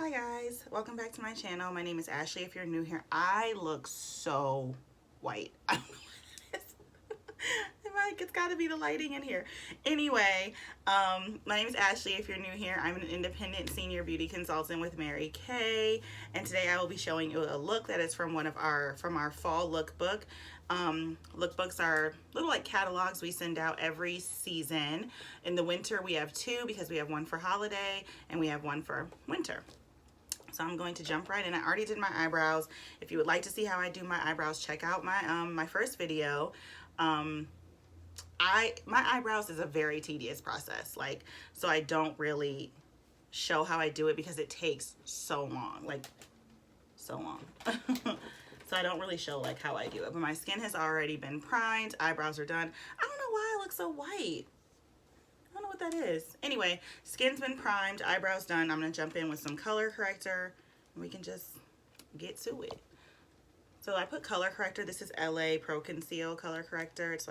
Hi guys, welcome back to my channel. My name is Ashley. If you're new here, I look so white. I don't know what it is. It's gotta be the lighting in here. Anyway, my name is Ashley. If you're new here, I'm an independent senior beauty consultant with Mary Kay, and today I will be showing you a look that is from our fall lookbook. Lookbooks are little like catalogs we send out every season. In the winter we have two because we have one for holiday and we have one for winter. So I'm going to jump right in. I already did my eyebrows. If you would like to see how I do my eyebrows, check out my first video. My eyebrows is a very tedious process. So I don't really show how I do it because it takes so long, so long. So I don't really show how I do it. But my skin has already been primed. Eyebrows are done. I don't know why I look so white. I don't know what that is. Anyway, skin's been primed, eyebrows done. I'm gonna jump in with some color corrector and we can just get to it. So I put color corrector. This is LA Pro Conceal color corrector. It's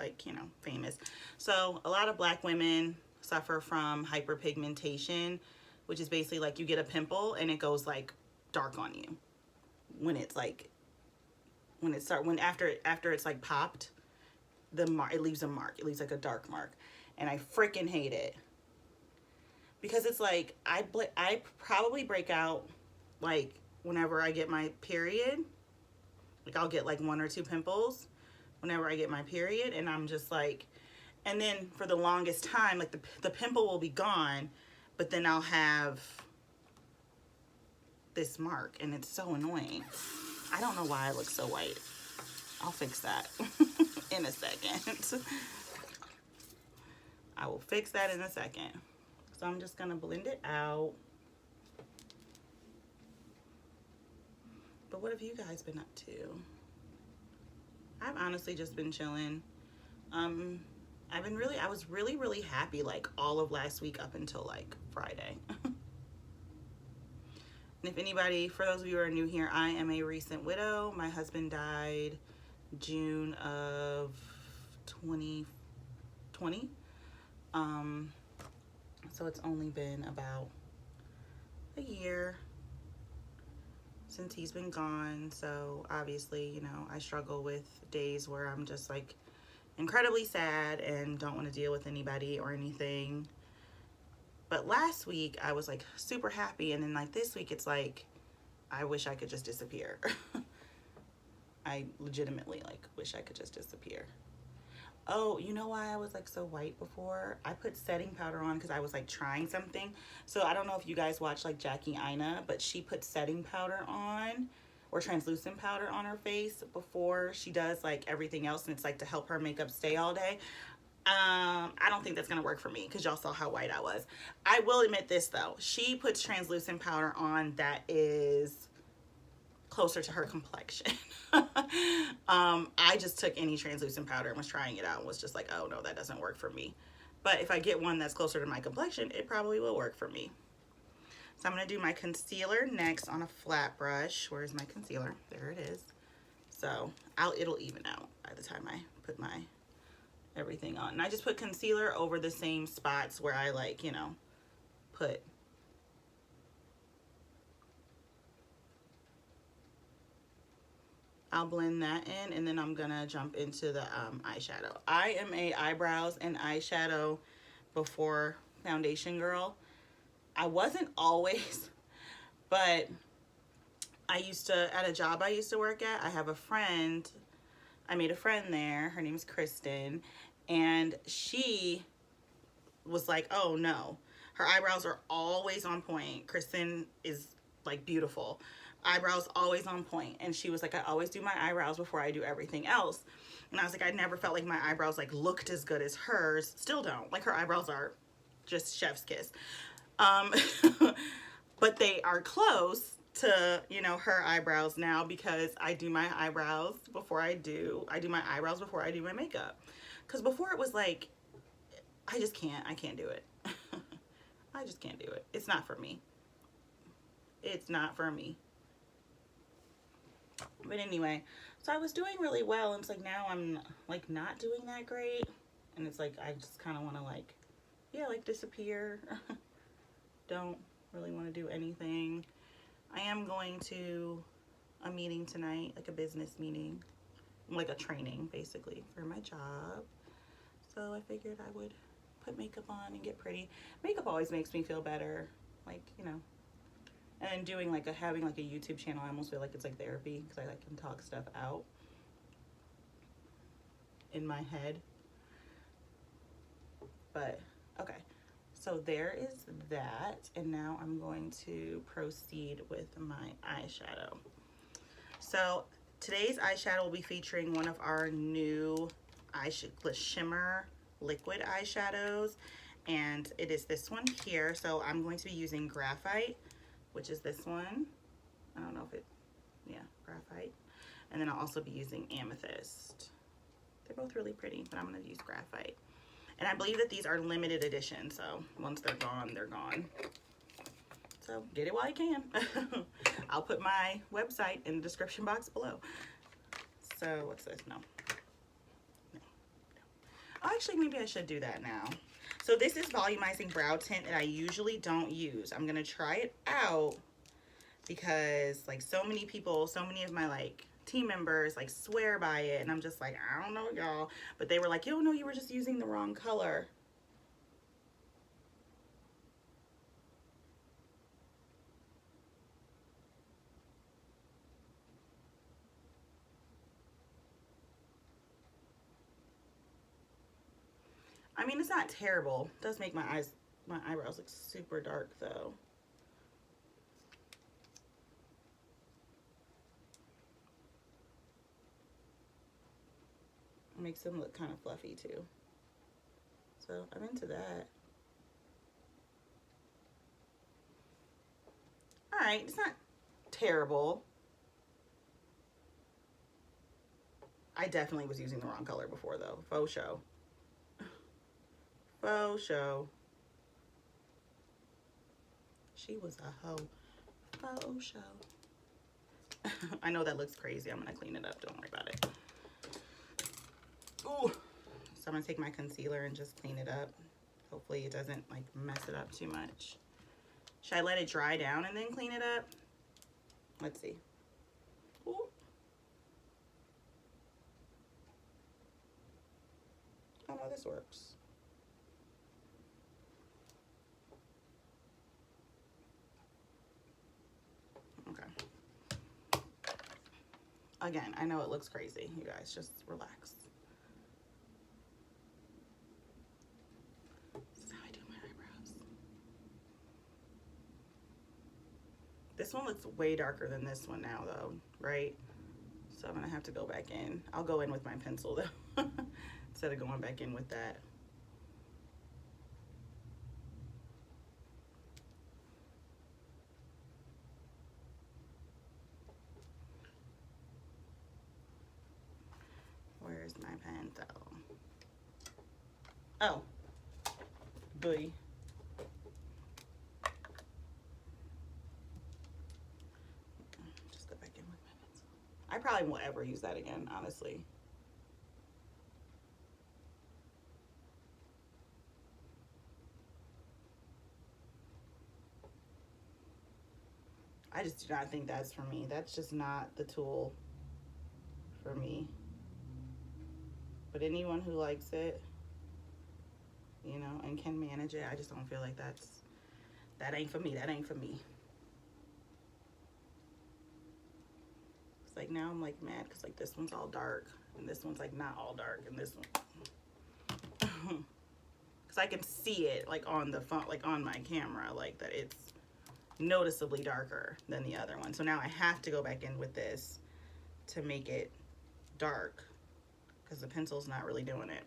famous. So a lot of black women suffer from hyperpigmentation, which is basically you get a pimple and it goes dark on you when it's after it's popped. It leaves a mark. It leaves a dark mark. And I freaking hate it because it's I probably break out whenever I get my period. I'll get 1 or 2 pimples whenever I get my period, and I'm just and then for the longest time the pimple will be gone, but then I'll have this mark and it's so annoying. I don't know why I look so white. I'll fix that in a second. I will fix that in a second. So I'm just gonna blend it out. But what have you guys been up to? I've honestly just been chilling. I was really happy all of last week up until Friday. And if anybody, for those of you who are new here, I am a recent widow. My husband died June of 2020. So it's only been about a year since he's been gone. So obviously, I struggle with days where I'm just incredibly sad and don't want to deal with anybody or anything. But last week I was super happy, and then this week it's I wish I could just disappear. I legitimately wish I could just disappear. Oh, you know why I was so white before? I put setting powder on because I was trying something. So I don't know if you guys watch Jackie Ina, but she put setting powder on or translucent powder on her face before she does everything else, and it's to help her makeup stay all day. I don't think that's gonna work for me because y'all saw how white I was. I will admit this though, she puts translucent powder on that is closer to her complexion. I just took any translucent powder and was trying it out and was just oh no, that doesn't work for me. But if I get one that's closer to my complexion, it probably will work for me. So I'm gonna do my concealer next on a flat brush. Where's my concealer? There it is. So it'll even out by the time I put my everything on. And I just put concealer over the same spots where I put I'll blend that in, and then I'm gonna jump into the eyeshadow. I am a eyebrows and eyeshadow before foundation girl. I wasn't always, but I used to, at a job I used to work at, I have a friend, I made a friend there, her name's Kristen, and she was oh no, her eyebrows are always on point. Kristen is beautiful. Eyebrows always on point, and she was I always do my eyebrows before I do everything else. And I was I never felt my eyebrows looked as good as hers. Still don't. Her eyebrows are just chef's kiss. But they are close to her eyebrows now because I do my eyebrows before I do my eyebrows before I do my makeup. Because before it was I can't do it. I just can't do it. It's not for me. It's not for me. But anyway, so I was doing really well, and it's now I'm not doing that great, and it's I just kind of want to disappear. Don't really want to do anything. I am going to a meeting tonight, like a business meeting, like a training basically for my job. So I figured I would put makeup on and get pretty. Makeup always makes me feel better, like, you know. And then doing like having like a YouTube channel, I almost feel like it's like therapy because I like can talk stuff out in my head. But okay, so there is that, and now I'm going to proceed with my eyeshadow. So today's eyeshadow will be featuring one of our new shimmer liquid eyeshadows, and it is this one here. So I'm going to be using graphite, which is this one. I don't know if it, yeah, graphite. And then I'll also be using amethyst. They're both really pretty, but I'm going to use graphite. And I believe that these are limited edition, so once they're gone, they're gone. So get it while you can. I'll put my website in the description box below. So what's this? No. Oh, actually, maybe I should do that now. So this is volumizing brow tint that I usually don't use. I'm going to try it out because like so many people, so many of my like team members like swear by it, and I'm just like, I don't know y'all, but they were like, yo, no, you were just using the wrong color. I mean, it's not terrible. It does make my eyebrows look super dark though. It makes them look kind of fluffy too. So I'm into that. All right, it's not terrible. I definitely was using the wrong color before though. Faux show. Faux show. She was a hoe. Faux show. I know that looks crazy. I'm gonna clean it up. Don't worry about it. Ooh. So I'm gonna take my concealer and just clean it up. Hopefully it doesn't like mess it up too much. Should I let it dry down and then clean it up? Let's see. Ooh. Oh no, this works. Okay. Again, I know it looks crazy. You guys, just relax. This is how I do my eyebrows. This one looks way darker than this one now though, right? So I'm gonna have to go back in. I'll go in with my pencil though, instead of going back in with that. Where's my pencil? Oh, boy. Just go back in with my pencil. I probably won't ever use that again, honestly. I just do not think that's for me. That's just not the tool for me. But anyone who likes it, you know, and can manage it, I just don't feel like that ain't for me. That ain't for me. It's like now I'm like mad because like this one's all dark and this one's like not all dark, and this one, because I can see it like on the phone, like on my camera, like that it's noticeably darker than the other one. So now I have to go back in with this to make it dark because the pencil's not really doing it.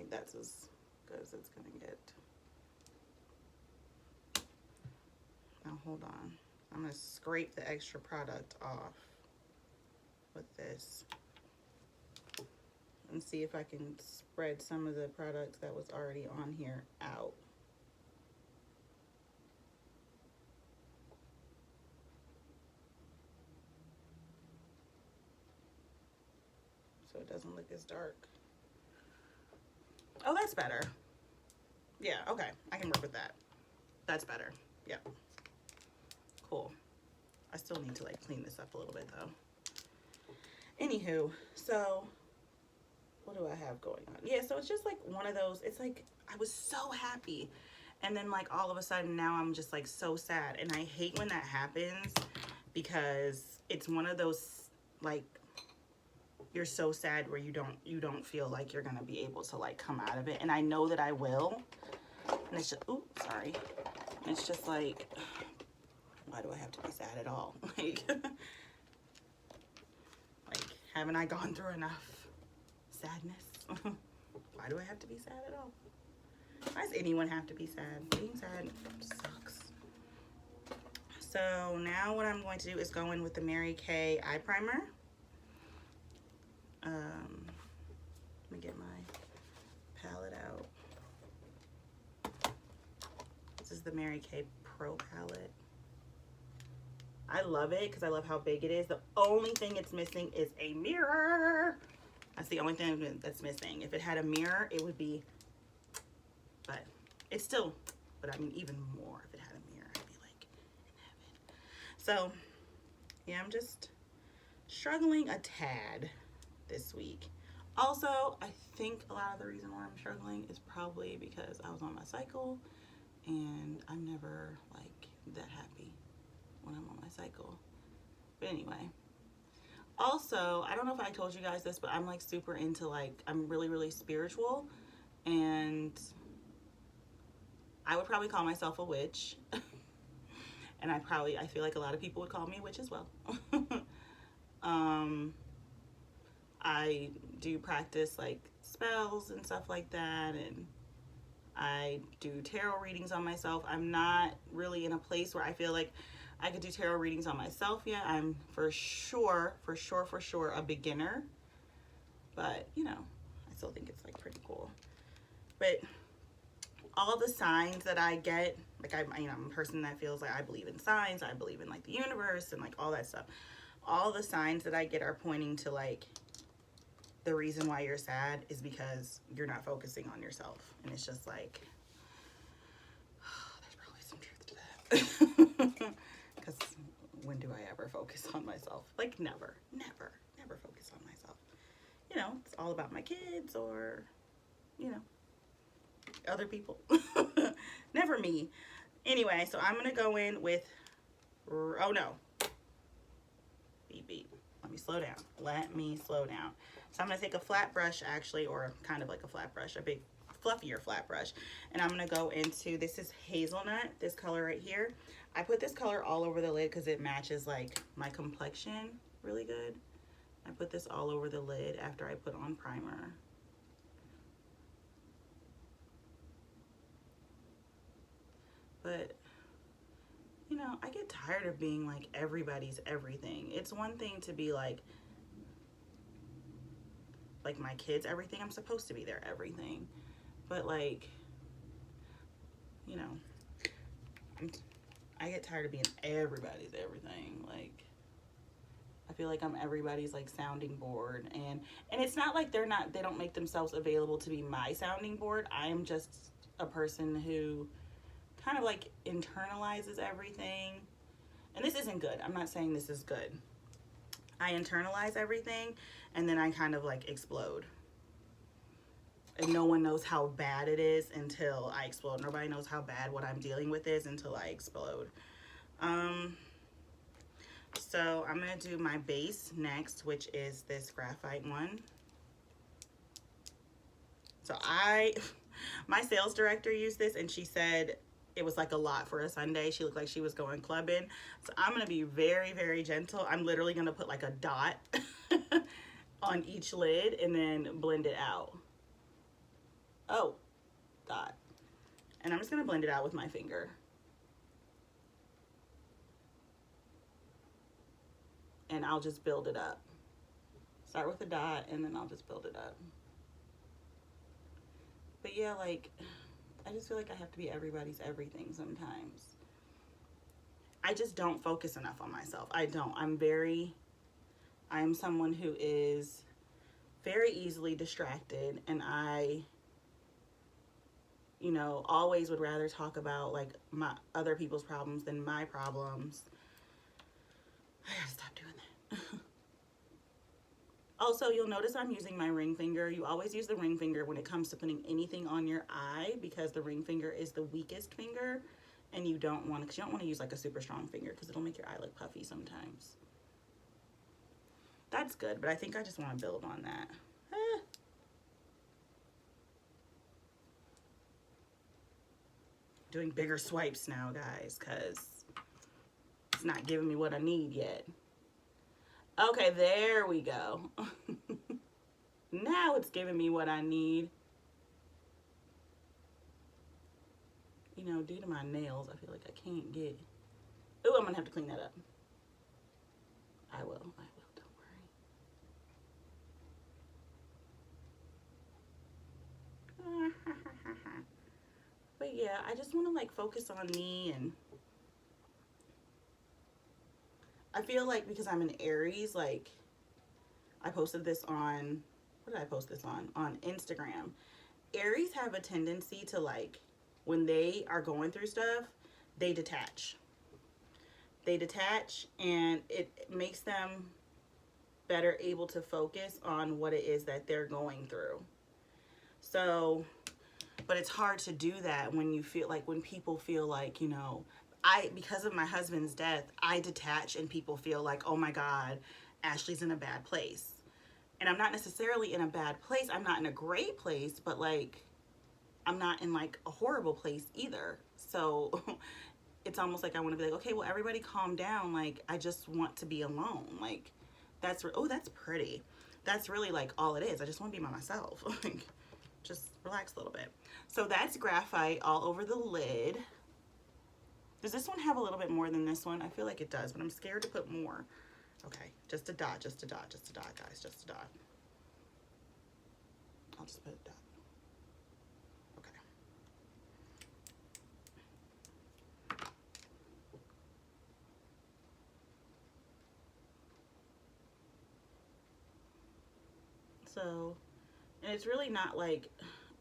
think that's as good as it's gonna get. Now hold on. I'm gonna scrape the extra product off with this and see if I can spread some of the product that was already on here out. So it doesn't look as dark. Oh, that's better. Yeah, okay, I can work with that. That's better. Yep. Cool. I still need to like clean this up a little bit though. Anywho, so what do I have going on? Yeah, so it's just like one of those, it's like I was so happy and then like all of a sudden now I'm just like so sad, and I hate when that happens because it's one of those like you're so sad where you don't feel like you're gonna be able to like come out of it, and I know that I will, and it's just, ooh, sorry, and it's just like, why do I have to be sad at all? Like haven't I gone through enough sadness? Why do I have to be sad at all? Why does anyone have to be sad? Being sad sucks. So now what I'm going to do is go in with the Mary Kay eye primer. Let me get my palette out. This is the Mary Kay Pro palette. I love it because I love how big it is. The only thing it's missing is a mirror. That's the only thing that's missing. If it had a mirror, it would be, but it's still, but I mean even more if it had a mirror, I'd be like in heaven. So yeah, I'm just struggling a tad this week. Also, I think a lot of the reason why I'm struggling is probably because I was on my cycle and I'm never like that happy when I'm on my cycle. But anyway, also, I don't know if I told you guys this, but I'm like super into like, I'm really, really spiritual, and I would probably call myself a witch. And I feel like a lot of people would call me a witch as well. I do practice like spells and stuff like that, and I do tarot readings on myself. I'm not really in a place where I feel like I could do tarot readings on myself yet. I'm for sure a beginner, but you know, I still think it's like pretty cool. But all the signs that I get, like I'm a person that feels like I believe in signs, I believe in like the universe and like all that stuff. All the signs that I get are pointing to like the reason why you're sad is because you're not focusing on yourself. And it's just like, there's probably some truth to that. Because when do I ever focus on myself? Like never focus on myself. You know, it's all about my kids or, you know, other people. Never me. Anyway, so I'm going to go in with, oh no. Beep, beep. Let me slow down. Let me slow down. So I'm going to take a flat brush actually, or kind of like a flat brush, a big fluffier flat brush. And I'm going to go into, this is hazelnut, this color right here. I put this color all over the lid because it matches like my complexion really good. I put this all over the lid after I put on primer. But, you know, I get tired of being like everybody's everything. It's one thing to be like my kids everything. I'm supposed to be their everything. But like, you know, I get tired of being everybody's everything. Like, I feel like I'm everybody's like sounding board, and it's not like they don't make themselves available to be my sounding board. I am just a person who kind of like internalizes everything. And this isn't good. I'm not saying this is good. I internalize everything and then I kind of like explode. And no one knows how bad it is until I explode. Nobody knows how bad what I'm dealing with is until I explode. So I'm going to do my base next, which is this graphite one. So my sales director used this and she said it was like a lot for a Sunday. She looked like she was going clubbing. So I'm going to be very, very gentle. I'm literally going to put like a dot on each lid and then blend it out. Oh, dot. And I'm just going to blend it out with my finger. And I'll just build it up. Start with a dot and then I'll just build it up. But yeah, like, I just feel like I have to be everybody's everything sometimes. I just don't focus enough on myself. I don't. I'm someone who is very easily distracted, and I, you know, always would rather talk about like my other people's problems than my problems. I gotta stop doing that. Also, you'll notice I'm using my ring finger. You always use the ring finger when it comes to putting anything on your eye because the ring finger is the weakest finger, and you don't want to, because you don't want to use like a super strong finger because it'll make your eye look puffy sometimes. That's good, but I think I just want to build on that. Doing bigger swipes now, guys, because it's not giving me what I need yet. Okay, there we go. Now it's giving me what I need. You know, due to my nails, I feel like I can't get... Ooh, I'm going to have to clean that up. I will, don't worry. But yeah, I just want to like focus on me, and I feel like because I'm an Aries, like I posted this on, what did I post this on? On Instagram. Aries have a tendency to like, when they are going through stuff, they detach. They detach, and it makes them better able to focus on what it is that they're going through. So, but it's hard to do that when you feel like, when people feel like, you know, because of my husband's death, I detach and people feel like, oh my God, Ashley's in a bad place. And I'm not necessarily in a bad place. I'm not in a great place, but like, I'm not in like a horrible place either. So it's almost like I want to be like, okay, well, everybody calm down. Like, I just want to be alone. Like, oh, that's pretty. That's really like all it is. I just want to be by myself. Like, just relax a little bit. So that's graphite all over the lid. Does this one have a little bit more than this one? I feel like it does, but I'm scared to put more. Okay, just a dot, just a dot, just a dot, guys, just a dot. I'll just put a dot. Okay. So, and it's really not like,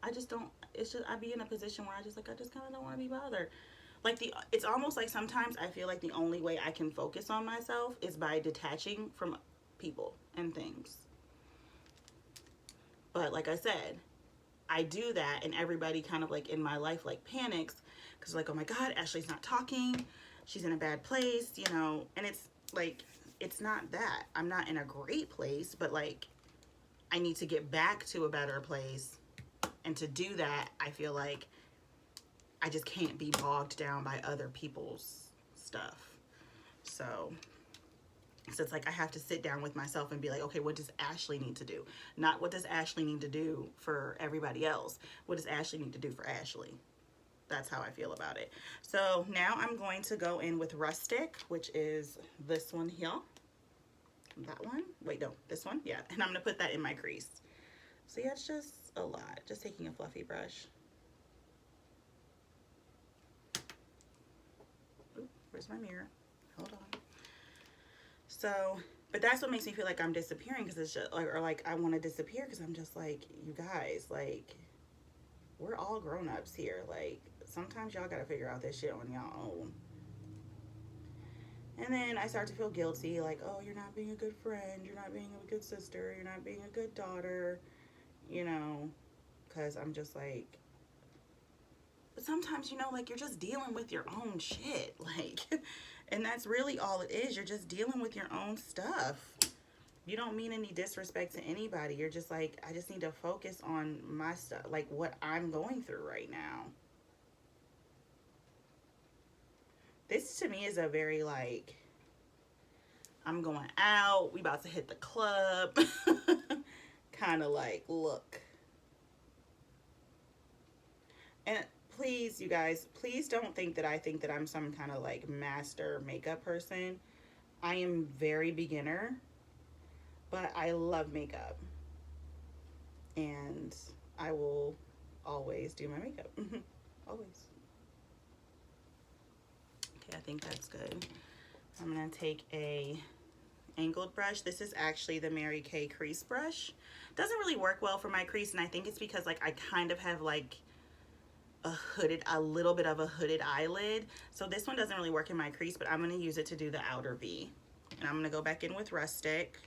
I just don't, it's just, I be in a position where I just kind of don't want to be bothered. Like it's almost like sometimes I feel like the only way I can focus on myself is by detaching from people and things. But like I said, I do that, and everybody kind of like in my life like panics because like, oh my God, Ashley's not talking, she's in a bad place, you know. And it's like, it's not that I'm not in a great place, but like I need to get back to a better place, and to do that I feel like I just can't be bogged down by other people's stuff. So it's like I have to sit down with myself and be like, okay, what does Ashley need to do? Not what does Ashley need to do for everybody else. What does Ashley need to do for Ashley? That's how I feel about it. So now I'm going to go in with Rustic, which is this one here. That one? Wait, no, this one? Yeah, and I'm going to put that in my crease. So yeah, it's just a lot. Just taking a fluffy brush. Ooh, where's my mirror? Hold on. So, but that's what makes me feel like I'm disappearing, because it's just, or like I want to disappear because I'm just like, you guys, like, we're all grown-ups here. Like, sometimes y'all got to figure out this shit on y'all own. And then I start to feel guilty, like, oh, you're not being a good friend, you're not being a good sister, you're not being a good daughter, you know, because I'm just like, but sometimes, you know, like, you're just dealing with your own shit, like, and that's really all it is. You're just dealing with your own stuff. You don't mean any disrespect to anybody. You're just like, I just need to focus on my stuff, like what I'm going through right now. This to me is a very like, I'm going out, we about to hit the club kind of like look. And please, you guys, please don't think that I think that I'm some kind of like master makeup person. I am very beginner, but I love makeup. And I will always do my makeup. Always. Okay, I think that's good. I'm gonna take a angled brush. This is actually the Mary Kay crease brush. Doesn't really work well for my crease, and I think it's because like I kind of have like a little bit of a hooded eyelid. So this one doesn't really work in my crease, but I'm gonna use it to do the outer V. And I'm gonna go back in with Rustic,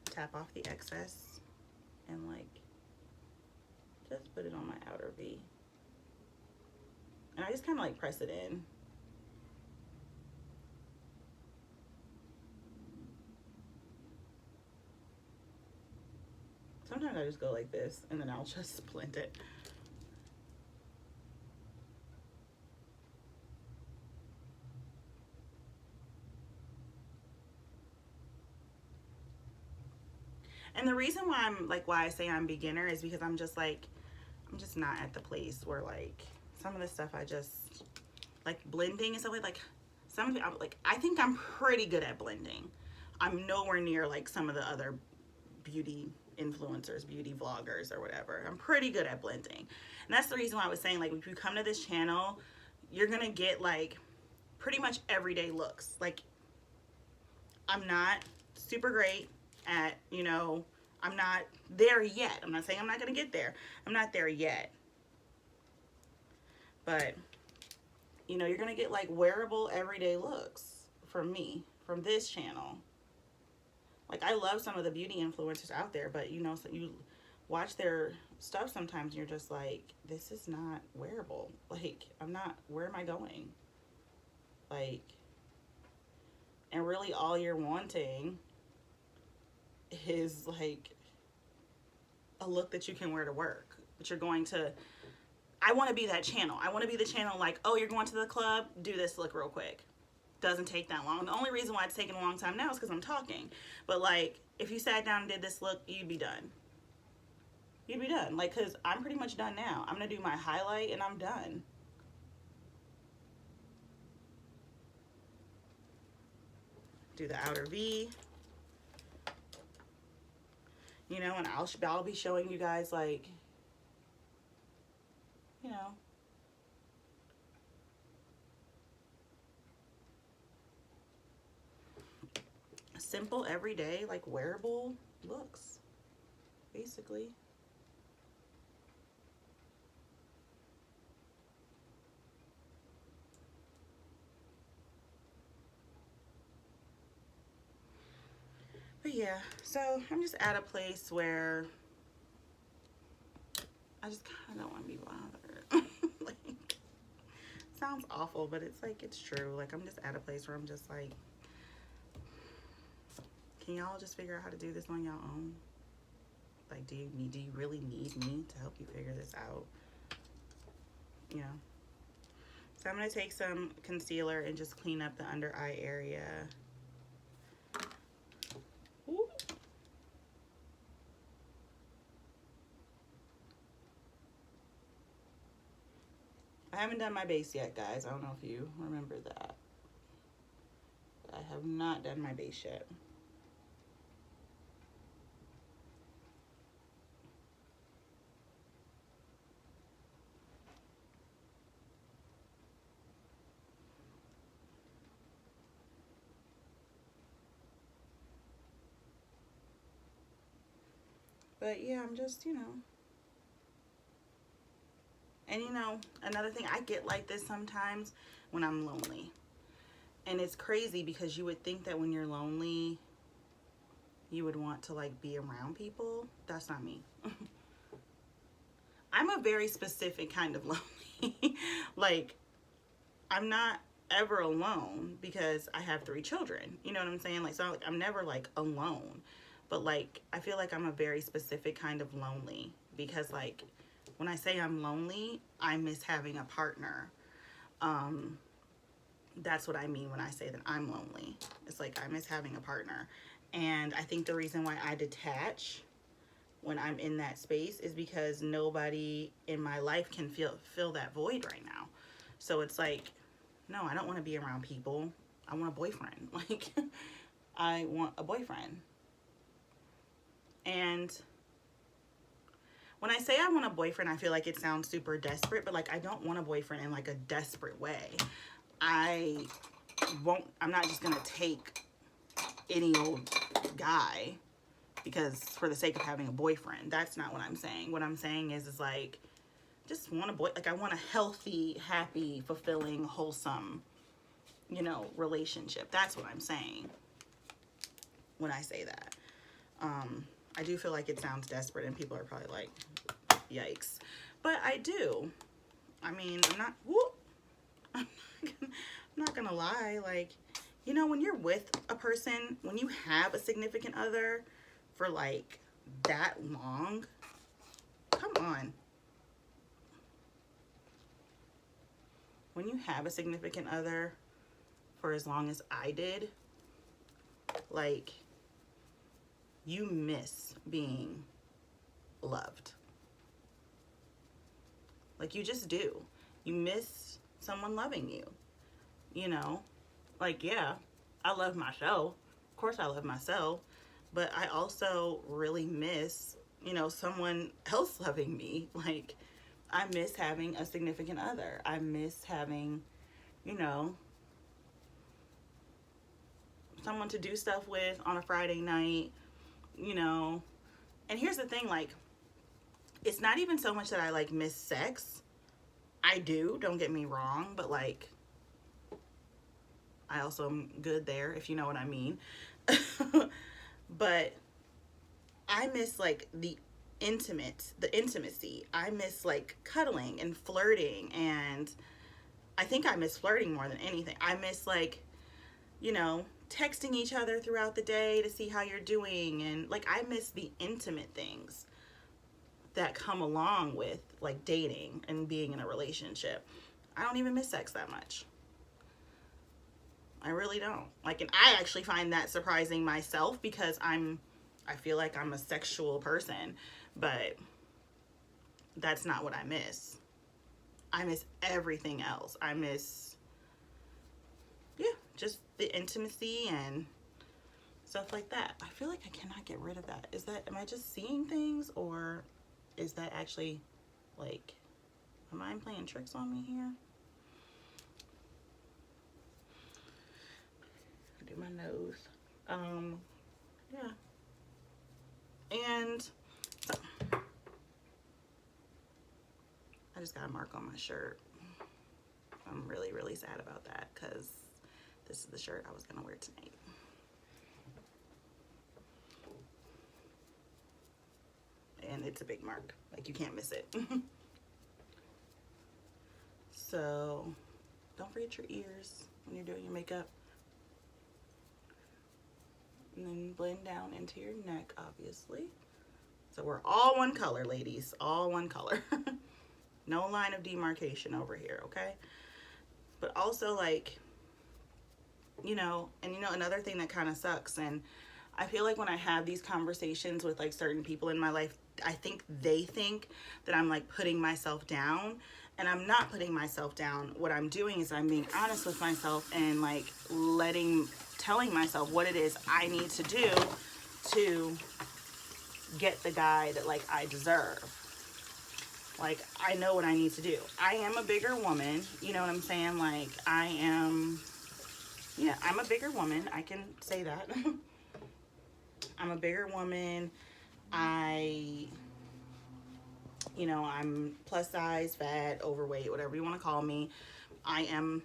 tap off the excess, and like just put it on my outer V. And I just kind of like press it in. Sometimes I just go like this and then I'll just blend it. And the reason why why I say I'm beginner is because I'm just not at the place where like some of the stuff I just like blending and stuff like some of it, I think I'm pretty good at blending. I'm nowhere near like some of the other beauty influencers, beauty vloggers or whatever. I'm pretty good at blending. And that's the reason why I was saying like if you come to this channel, you're gonna get like pretty much everyday looks. Like I'm not super great at, you know, I'm not there yet. I'm not saying I'm not gonna get there. I'm not there yet. But, you know, you're gonna get like wearable everyday looks from me, from this channel. Like I love some of the beauty influencers out there, but you know, so you watch their stuff sometimes and you're just like, this is not wearable. Like, where am I going? Like, and really all you're wanting is like a look that you can wear to work. But you're going to, I want to be that channel. I want to be the channel like, oh, you're going to the club? Do this look real quick. Doesn't take that long. The only reason why it's taking a long time now is because I'm talking. But like, if you sat down and did this look, you'd be done. You'd be done. Like, because I'm pretty much done now. I'm going to do my highlight and I'm done. Do the outer V. You know, and I'll be showing you guys like, you know, simple, everyday, like wearable looks, basically. But yeah, so I'm just at a place where I just kind of don't want to be bothered. Like, sounds awful, but it's like, it's true. Like, I'm just at a place where I'm just like, can y'all just figure out how to do this on your own? Like, do you really need me to help you figure this out? You know? So I'm going to take some concealer and just clean up the under eye area. Ooh. I haven't done my base yet, guys. I don't know if you remember that. I have not done my base yet. But yeah, I'm just, you know. And you know, another thing, I get like this sometimes when I'm lonely. And it's crazy because you would think that when you're lonely, you would want to like be around people. That's not me. I'm a very specific kind of lonely. Like, I'm not ever alone because I have 3 children. You know what I'm saying? Like, so like, I'm never like alone. But like, I feel like I'm a very specific kind of lonely because like, when I say I'm lonely, I miss having a partner. That's what I mean when I say that I'm lonely. It's like I miss having a partner. And I think the reason why I detach when I'm in that space is because nobody in my life can fill that void right now. So it's like, no, I don't want to be around people. I want a boyfriend. Like, I want a boyfriend. And when I say I want a boyfriend, I feel like it sounds super desperate, but like, I don't want a boyfriend in like a desperate way. I'm not just gonna take any old guy because for the sake of having a boyfriend. That's not what I'm saying. What I'm saying is like, just want a boy, like I want a healthy, happy, fulfilling, wholesome, you know, relationship. That's what I'm saying when I say that. I do feel like it sounds desperate and people are probably like, yikes. But I do. I mean, I'm not gonna lie. Like, you know, when you're with a person, when you have a significant other for like that long, come on. When you have a significant other for as long as I did, like, you miss being loved. Like, you just do. You miss someone loving you, you know? Like, yeah, I love myself. Of course I love myself. But I also really miss, you know, someone else loving me. Like, I miss having a significant other. I miss having, you know, someone to do stuff with on a Friday night, you know. And here's the thing, like, it's not even so much that I like miss sex. I do, don't get me wrong, but like, I also am good there, if you know what I mean. But I miss like the intimacy. I miss like cuddling and flirting, and I think I miss flirting more than anything. I miss like, you know, texting each other throughout the day to see how you're doing, and like, I miss the intimate things that come along with like dating and being in a relationship. I don't even miss sex that much. I really don't. Like, and I actually find that surprising myself because I feel like I'm a sexual person, but that's not what I miss. I miss everything else. I miss, yeah, just the intimacy and stuff like that. I feel like I cannot get rid of that. Am I just seeing things, or is that actually like, am I playing tricks on me here? Do my nose. Yeah. And so, I just got a mark on my shirt. I'm really, really sad about that because this is the shirt I was gonna wear tonight. And it's a big mark. Like, you can't miss it. So, don't forget your ears when you're doing your makeup. And then blend down into your neck, obviously. So we're all one color, ladies. All one color. No line of demarcation over here, okay? But also, like, you know, and you know, another thing that kind of sucks, and I feel like when I have these conversations with like certain people in my life, I think they think that I'm like putting myself down, and I'm not putting myself down. What I'm doing is I'm being honest with myself and like telling myself what it is I need to do to get the guy that like I deserve. Like, I know what I need to do. I am a bigger woman, you know what I'm saying? Like, I'm a bigger woman. I can say that. I'm a bigger woman. You know, I'm plus size, fat, overweight, whatever you want to call me. I am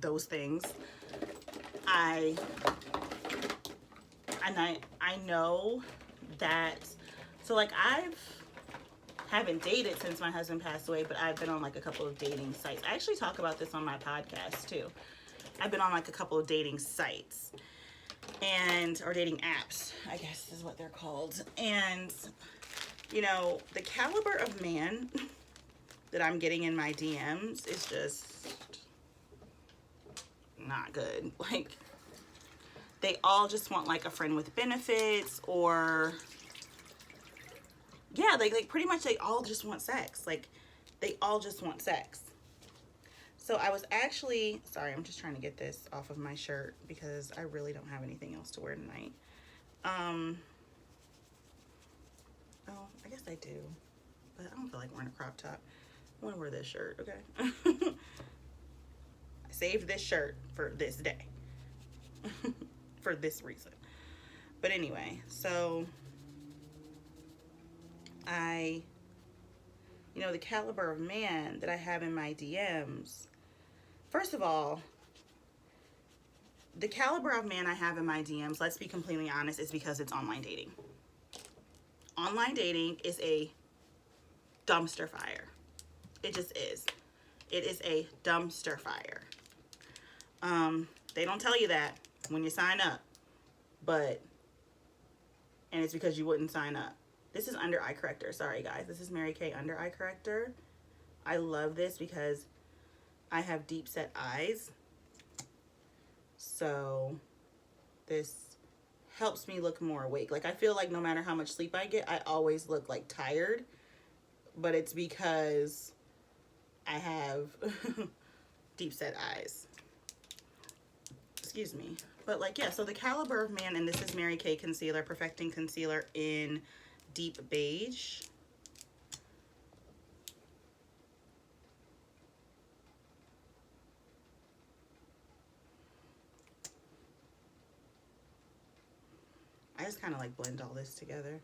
those things. I know that, so like, haven't dated since my husband passed away, but I've been on like a couple of dating sites. I actually talk about this on my podcast too. I've been on like a couple of dating sites or dating apps, I guess is what they're called. And, you know, the caliber of man that I'm getting in my DMs is just not good. Like, they all just want like a friend with benefits, or yeah, like pretty much they all just want sex. Like they all just want sex. So I was actually, sorry, I'm just trying to get this off of my shirt because I really don't have anything else to wear tonight. Oh, I guess I do, but I don't feel like wearing a crop top. I want to wear this shirt, okay? I saved this shirt for this day. For this reason. But anyway, so the caliber of man that I have in my DMs, first of all, the caliber of man I have in my DMs, let's be completely honest, is because it's online dating. Online dating is a dumpster fire. It just is. It is a dumpster fire. They don't tell you that when you sign up, and it's because you wouldn't sign up. This is under eye corrector. Sorry guys, this is Mary Kay under eye corrector. I love this because I have deep set eyes. So this helps me look more awake. Like I feel like no matter how much sleep I get, I always look like tired, but it's because I have deep set eyes. Excuse me. But like, yeah, so the caliber of man, and this is Mary Kay concealer, perfecting concealer in deep beige. I just kind of like blend all this together.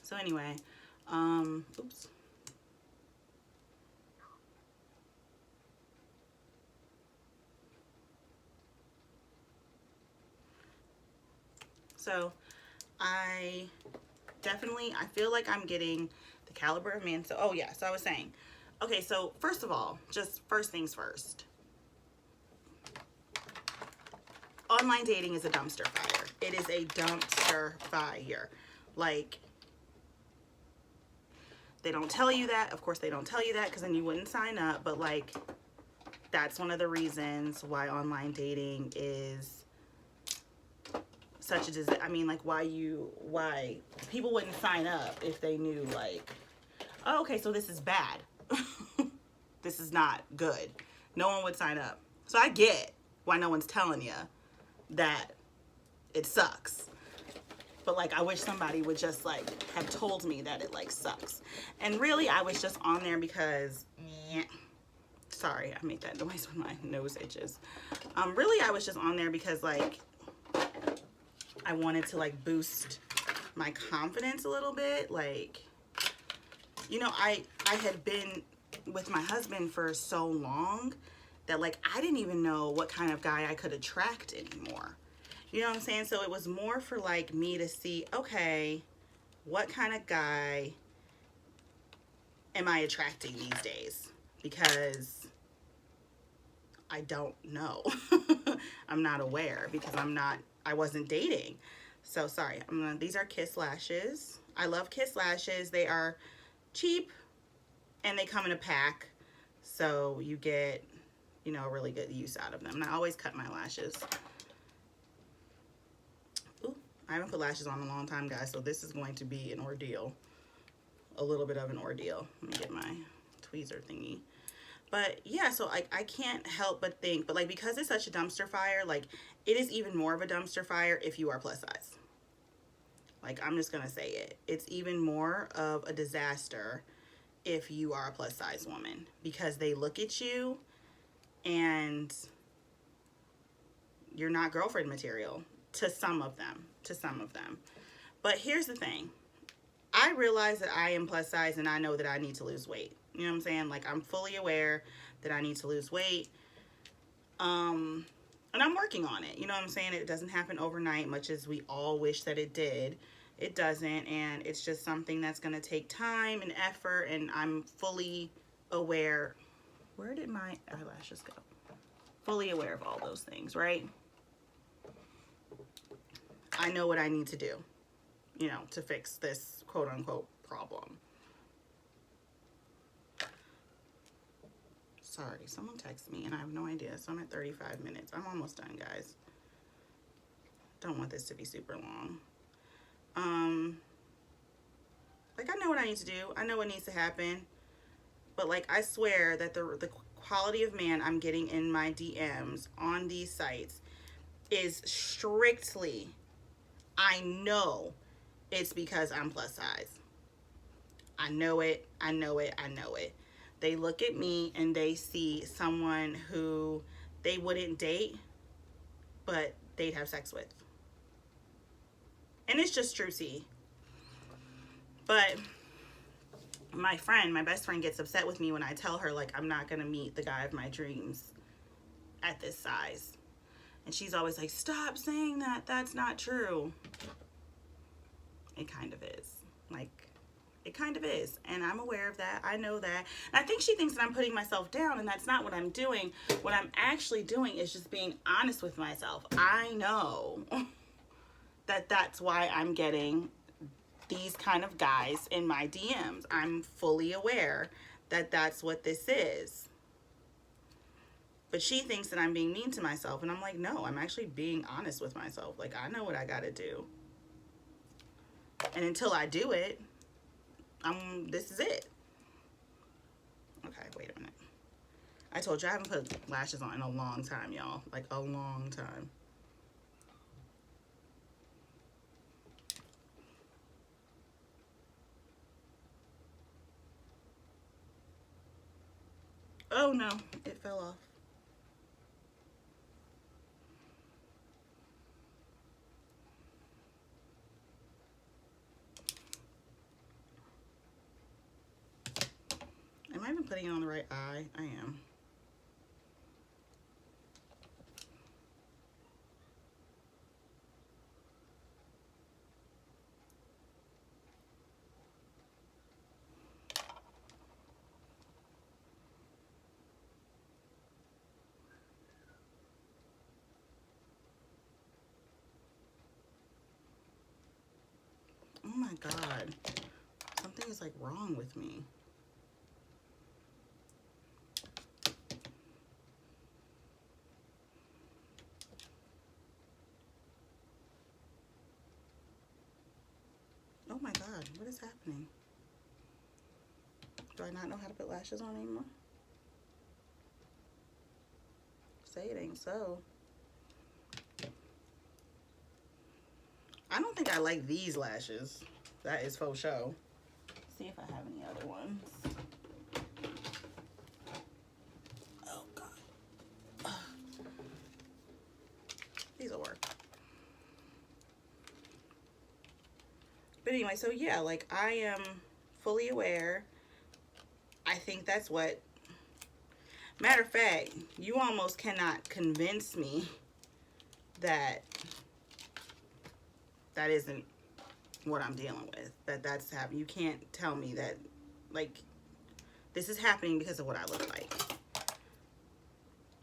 So anyway, oops. So I feel like I'm getting the caliber of man. So, oh yeah, so I was saying, okay, so first of all, just first things first. Online dating is a dumpster fire. It is a dumpster fire. Like, they don't tell you that. Of course, they don't tell you that because then you wouldn't sign up. But like, that's one of the reasons why online dating is such a, I mean, like why people wouldn't sign up if they knew like, oh, okay, so this is bad. This is not good. No one would sign up. So I get why no one's telling you that it sucks. But like, I wish somebody would just like have told me that it like sucks. And really, I was just on there because, sorry, I made that noise when my nose itches. Really, I was just on there because like, I wanted to like boost my confidence a little bit. Like, I had been with my husband for so long that like, I didn't even know what kind of guy I could attract anymore. You know what I'm saying? So it was more for like me to see, okay, what kind of guy am I attracting these days? Because I don't know. I'm not aware because I wasn't dating. So sorry, these are Kiss lashes. I love Kiss lashes. They are cheap and they come in a pack. So you get, really good use out of them. And I always cut my lashes. Ooh, I haven't put lashes on in a long time, guys. So this is going to be an ordeal. A little bit of an ordeal. Let me get my tweezer thingy. But yeah, so I can't help but think, but like, because it's such a dumpster fire, like it is even more of a dumpster fire if you are plus size. Like, I'm just gonna say it. It's even more of a disaster if you are a plus size woman, because they look at you and you're not girlfriend material to some of them, But here's the thing. I realize that I am plus size and I know that I need to lose weight. You know what I'm saying? Like, I'm fully aware that I need to lose weight. And I'm working on it. You know what I'm saying? It doesn't happen overnight, much as we all wish that it did. It doesn't, and it's just something that's going to take time and effort, and I'm fully aware. Where did my eyelashes go? Fully aware of all those things, right? I know what I need to do, to fix this quote-unquote problem. Sorry, someone texted me and I have no idea. So I'm at 35 minutes. I'm almost done, guys. Don't want this to be super long. Like, I know what I need to do. I know what needs to happen. But, like, I swear that the quality of man I'm getting in my DMs on these sites is strictly, I know it's because I'm plus size. I know it. I know it. I know it. They look at me and they see someone who they wouldn't date, but they'd have sex with. And it's just true tea. But my best friend gets upset with me when I tell her, like, I'm not going to meet the guy of my dreams at this size. And she's always like, stop saying that. That's not true. It kind of is. Like, it kind of is. And I'm aware of that. I know that. And I think she thinks that I'm putting myself down, and that's not what I'm doing. What I'm actually doing is just being honest with myself. I know that that's why I'm getting these kind of guys in my DMs. I'm fully aware that that's what this is. But she thinks that I'm being mean to myself, and I'm like, no, I'm actually being honest with myself. Like, I know what I gotta do. And until I do it, this is it. Okay, wait a minute. I told you I haven't put lashes on in a long time, y'all. Like, a long time. Oh no, it fell off. Am I even putting it on the right eye? I am. Oh my God. Something is like wrong with me. Oh my God, what is happening? Do I not know how to put lashes on anymore? Say it ain't so. I don't think I like these lashes. That is faux show. See if I have any other ones. Oh God. Ugh. These will work. But anyway, so yeah, like, I am fully aware. I think that's what, matter of fact, you almost cannot convince me that that isn't what I'm dealing with. That's happening. You can't tell me that, like, this is happening because of what I look like.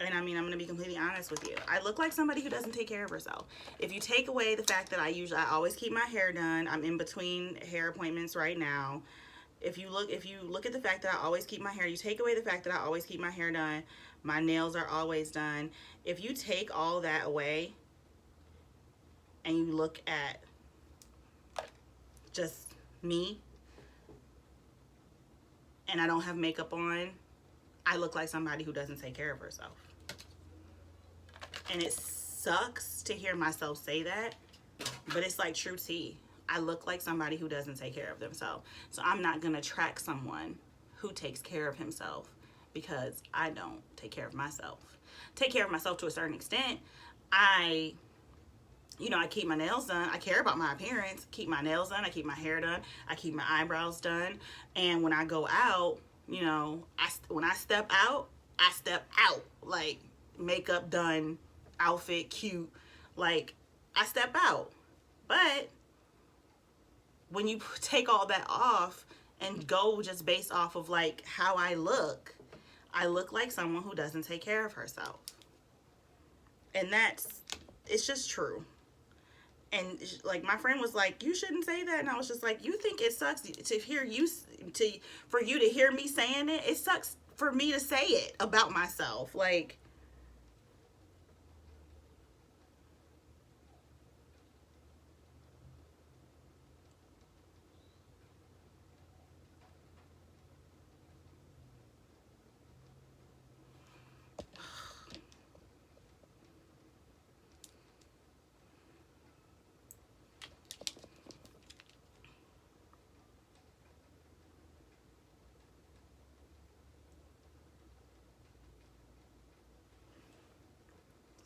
And I mean, I'm going to be completely honest with you. I look like somebody who doesn't take care of herself. If you take away the fact that I always keep my hair done. I'm in between hair appointments right now. If you look at the fact that I always keep my hair, you take away the fact that I always keep my hair done, my nails are always done. If you take all that away and you look at just me and I don't have makeup on, I look like somebody who doesn't take care of herself. And it sucks to hear myself say that, but it's like true tea. I look like somebody who doesn't take care of themselves. So I'm not going to track someone who takes care of himself because I don't take care of myself. Take care of myself to a certain extent. I keep my nails done. I care about my appearance. Keep my nails done. I keep my hair done. I keep my eyebrows done. And when I go out, when I step out, I step out. Like, makeup done, outfit cute. Like, I step out. But when you take all that off and go just based off of, like, how I look like someone who doesn't take care of herself. And it's just true. And like, my friend was like, you shouldn't say that. And I was just like, you think it sucks for you to hear me saying it? It sucks for me to say it about myself. Like,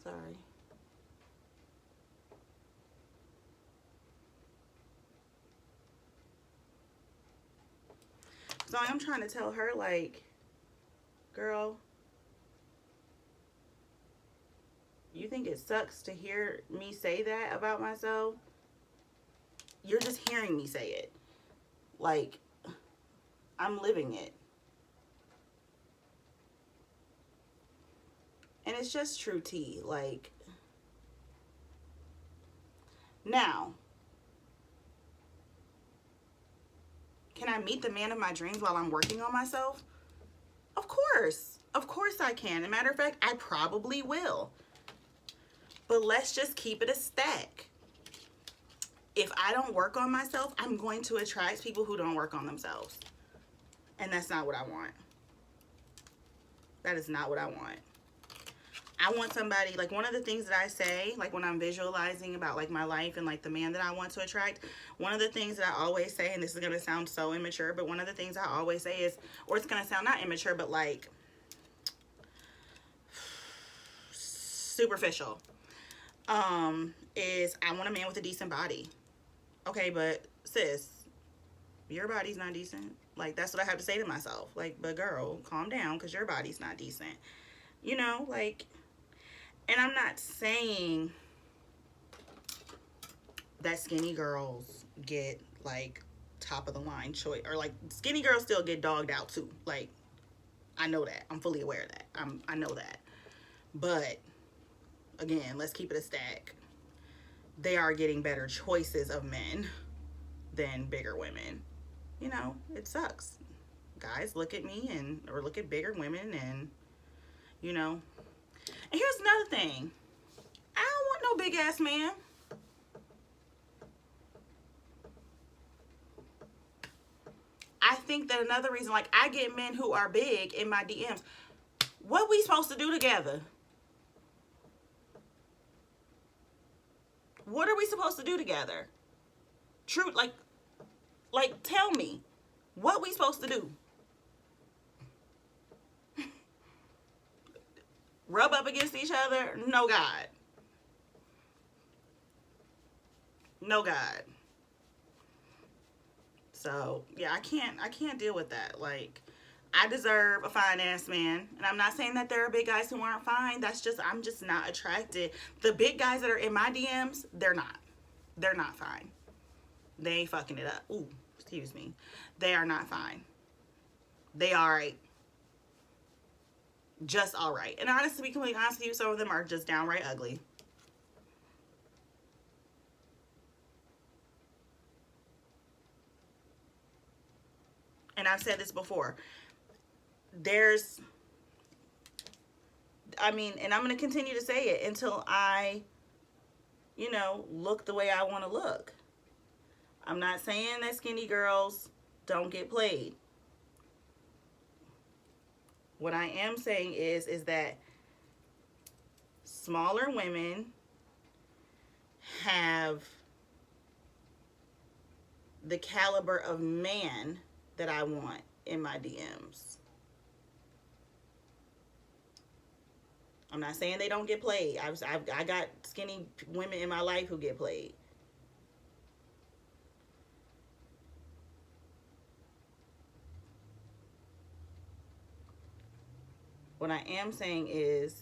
Sorry. So I'm trying to tell her, like, girl, you think it sucks to hear me say that about myself? You're just hearing me say it. Like, I'm living it. And it's just true tea. Like, now, can I meet the man of my dreams while I'm working on myself? Of course. Of course I can. As a matter of fact, I probably will. But let's just keep it a stack. If I don't work on myself, I'm going to attract people who don't work on themselves. And that's not what I want. That is not what I want. I want somebody, like, one of the things that I say, like, when I'm visualizing about, like, my life and, like, the man that I want to attract, one of the things that I always say, and this is going to sound so immature, but one of the things I always say is, or it's going to sound not immature, but, like, superficial, is I want a man with a decent body. Okay, but, sis, your body's not decent. Like, that's what I have to say to myself. Like, but girl, calm down, because your body's not decent. You know, like... And I'm not saying that skinny girls get, like, top of the line choice. Or, like, skinny girls still get dogged out, too. Like, I know that. I'm fully aware of that. I know that. But, again, let's keep it a stack. They are getting better choices of men than bigger women. You know, it sucks. Guys look at me or look at bigger women and, you know... And here's another thing. I don't want no big ass man. I think that another reason, like, I get men who are big in my DMs. What we supposed to do together? What are we supposed to do together? True, like tell me. What we supposed to do? Rub up against each other? No, God. No, God. So, yeah, I can't deal with that. Like, I deserve a fine ass man. And I'm not saying that there are big guys who aren't fine. That's just, I'm just not attracted. The big guys that are in my DMs, they're not. They're not fine. They ain't fucking it up. Ooh, excuse me. They are not fine. They all right. Just all right. And honestly, to be completely honest with you, some of them are just downright ugly. And I've said this before. And I'm going to continue to say it until I, look the way I want to look. I'm not saying that skinny girls don't get played. What I am saying is that smaller women have the caliber of man that I want in my DMs. I'm not saying they don't get played. I got skinny women in my life who get played. What I am saying is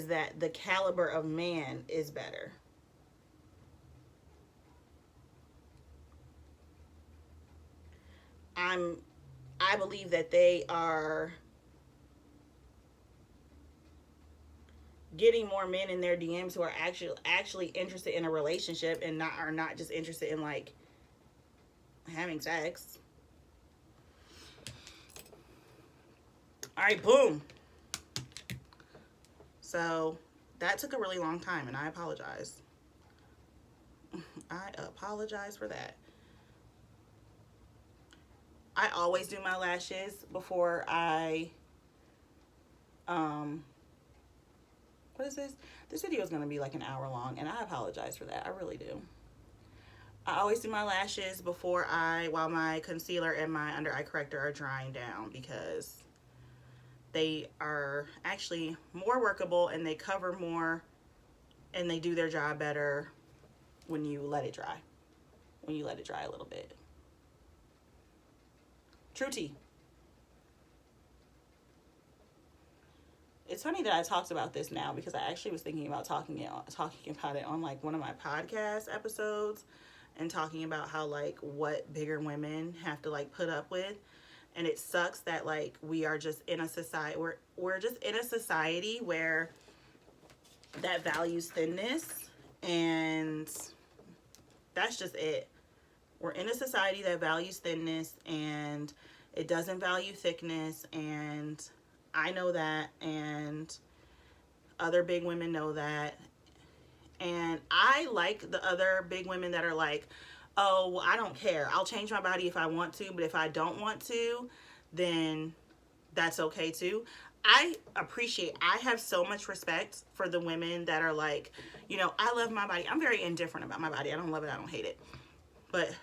that the caliber of man is better. I believe that they are getting more men in their DMs who are actually interested in a relationship and are not just interested in, like, having sex. All right, boom. So that took a really long time, and I apologize. I apologize for that. I always do my lashes before I, what is this? This video is going to be like an hour long, and I apologize for that. I really do. I always do my lashes while my concealer and my under eye corrector are drying down, because they are actually more workable and they cover more and they do their job better when you let it dry. When you let it dry a little bit. True tea. It's funny that I talked about this now because I actually was thinking about talking about it on like one of my podcast episodes and talking about how like what bigger women have to like put up with. And it sucks that like we are just in a society we're just in a society where that values thinness, and that's just it. We're in a society that values thinness and it doesn't value thickness, and I know that, and other big women know that. And I like the other big women that are like, oh, well, I don't care. I'll change my body if I want to, but if I don't want to, then that's okay too. I have so much respect for the women that are like, you know, I love my body. I'm very indifferent about my body. I don't love it. I don't hate it. But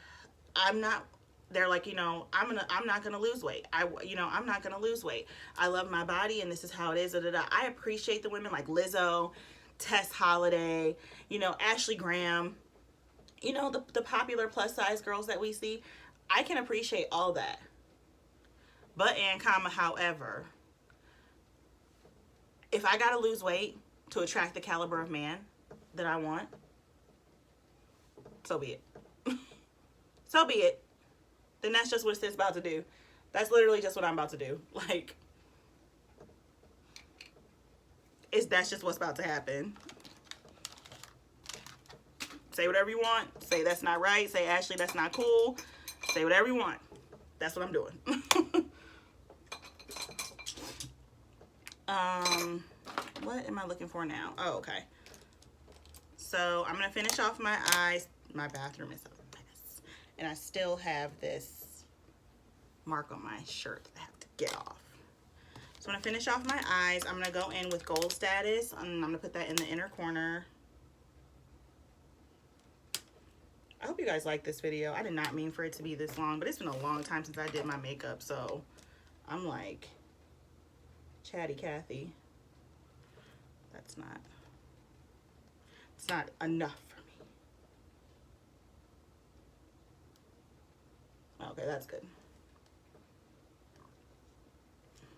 I'm not, they're like, you know, I'm not going to lose weight. I'm not going to lose weight. I love my body and this is how it is. Da, da, da. I appreciate the women like Lizzo, Tess Holiday, you know, Ashley Graham, you know, the popular plus size girls that we see. I can appreciate all that. But, however, if I got to lose weight to attract the caliber of man that I want, so be it. So be it. Then that's just what it's about to do. That's literally just what I'm about to do. Like, that's just what's about to happen. Say whatever you want. Say that's not right. Say, Ashley, that's not cool. Say whatever you want. That's what I'm doing. What am I looking for now? Oh, okay. So I'm going to finish off my eyes. My bathroom is a mess. And I still have this mark on my shirt that I have to get off. So I'm going to finish off my eyes. I'm going to go in with Gold Status. And I'm going to put that in the inner corner. I hope you guys like this video. I did not mean for it to be this long, but it's been a long time since I did my makeup. So I'm like Chatty Cathy. It's not enough for me. Okay, that's good.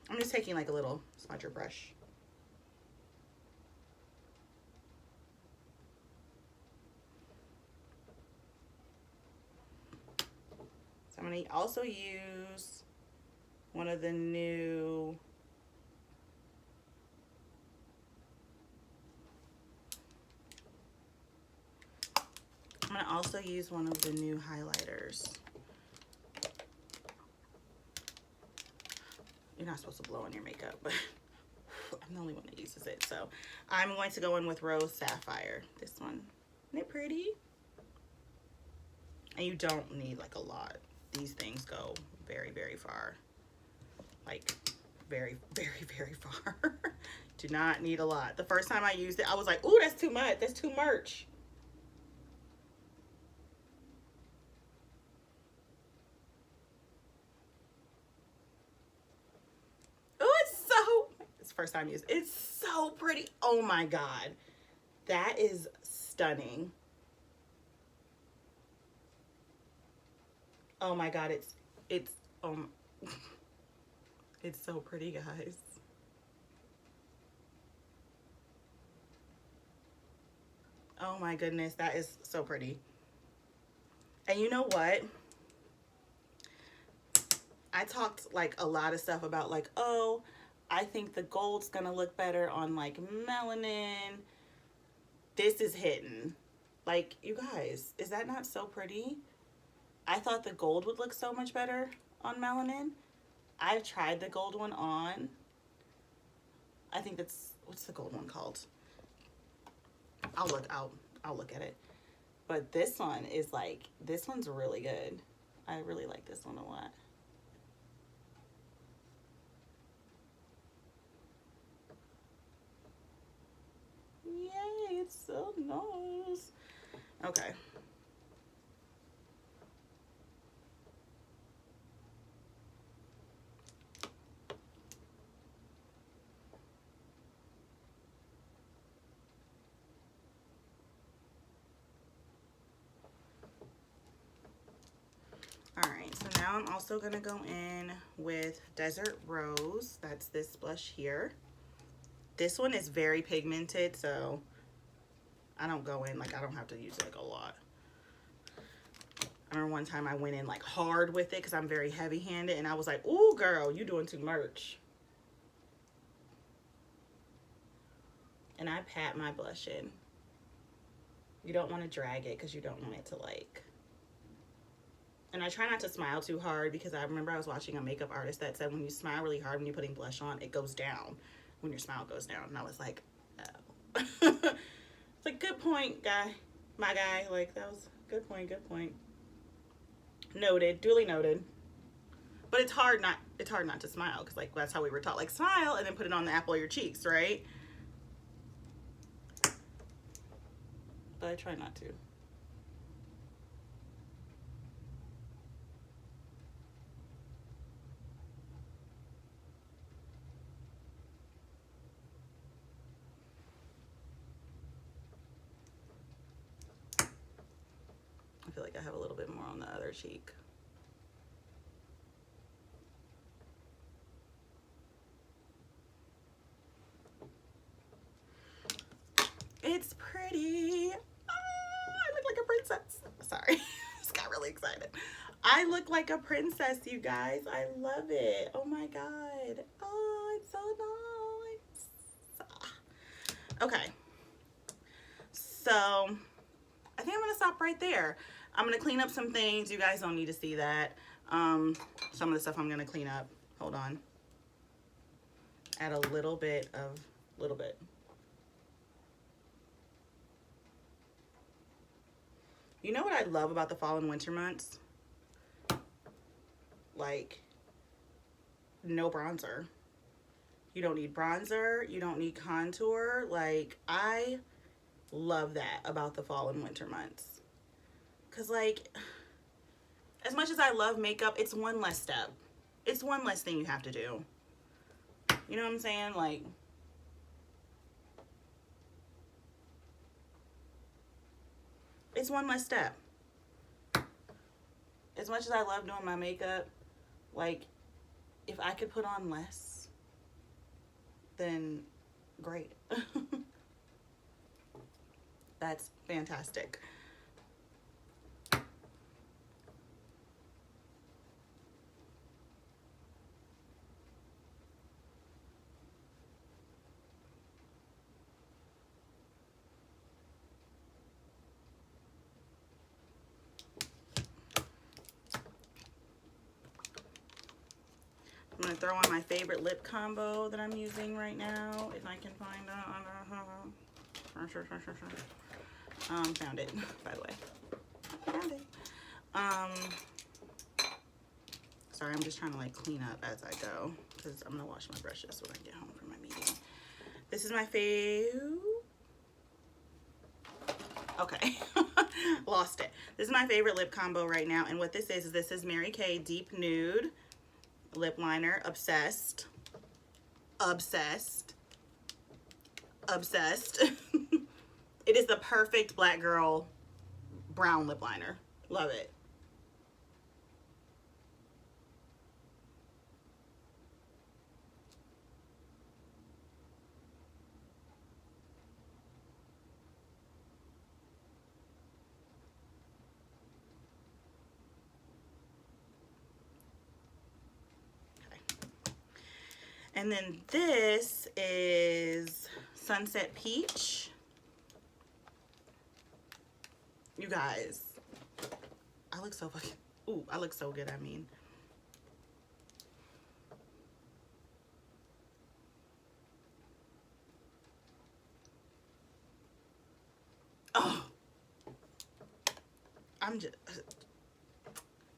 I'm just taking like a little smudger brush. So I'm going to also use one of the new highlighters. You're not supposed to blow on your makeup, but I'm the only one that uses it. So I'm going to go in with Rose Sapphire. This one. Isn't it pretty? And you don't need like a lot. These things go very, very far. Like very, very, very far. Do not need a lot. The first time I used it, I was like, ooh, that's too much. That's too much. First time used. It's so pretty. Oh my god, that is stunning. Oh my god, it's it's so pretty, guys. Oh my goodness, that is so pretty. And you know what, I talked like a lot of stuff about like, oh, I think the gold's gonna look better on like melanin. This is hitting. Like, you guys, is that not so pretty? I thought the gold would look so much better on melanin. I've tried the gold one on. I think that's, what's the gold one called? I'll look at it. But this one is like, this one's really good. I really like this one a lot. Yay, it's so nice. Okay. now I'm also gonna go in with Desert Rose. That's this blush here. This one is very pigmented, so I don't go in, like I don't have to use like a lot. I remember one time I went in like hard with it because I'm very heavy handed, and I was like, ooh girl, you doing too much. And I pat my blush in. You don't want to drag it because you don't want it to like, and I try not to smile too hard because I remember I was watching a makeup artist that said when you smile really hard when you're putting blush on, it goes down when your smile goes down. And I was like, oh. It's like, good point, guy. My guy. Like, that was good point, good point. Noted. Duly noted. But it's hard not to smile because, like, that's how we were taught. Like, smile and then put it on the apple of your cheeks, right? But I try not to. I feel like I have a little bit more on the other cheek. It's pretty. Oh, I look like a princess. Sorry, just got really excited. I look like a princess, you guys. I love it. Oh my God. Oh, it's so nice. Okay. So I think I'm gonna stop right there. I'm gonna clean up some things. You guys don't need to see that. Some of the stuff I'm gonna clean up. Hold on. Add a little bit. You know what I love about the fall and winter months? Like, no bronzer. You don't need bronzer. You don't need contour. Like, I love that about the fall and winter months. Because, like, as much as I love makeup, it's one less step. It's one less thing you have to do. You know what I'm saying? Like, it's one less step. As much as I love doing my makeup, like, if I could put on less, then great. That's fantastic. I'm gonna throw on my favorite lip combo that I'm using right now, if I can find it. Found it, by the way. Found it. Sorry, I'm just trying to like clean up as I go because I'm gonna wash my brushes when I get home from my meeting. This is my okay. Lost it. This is my favorite lip combo right now, and what this is Mary Kay Deep Nude lip liner. Obsessed. Obsessed. Obsessed. It is the perfect black girl brown lip liner. Love it. And then this is Sunset Peach. You guys, I look so fucking, ooh, I look so good, I mean. Oh,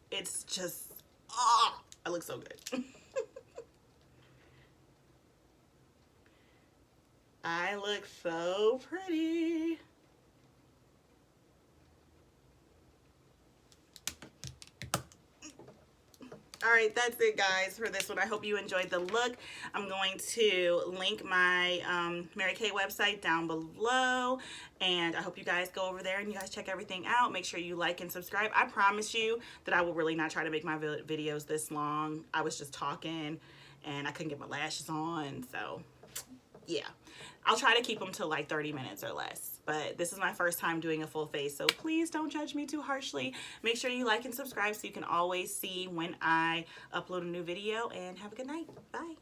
it's just, oh, I look so good. I look so pretty. All right, that's it, guys, for this one. I hope you enjoyed the look. I'm going to link my Mary Kay website down below, and I hope you guys go over there and you guys check everything out. Make sure you like and subscribe. I promise you that I will really not try to make my videos this long. I was just talking, and I couldn't get my lashes on, so yeah. I'll try to keep them to like 30 minutes or less, but this is my first time doing a full face, so please don't judge me too harshly. Make sure you like and subscribe so you can always see when I upload a new video, and have a good night. Bye.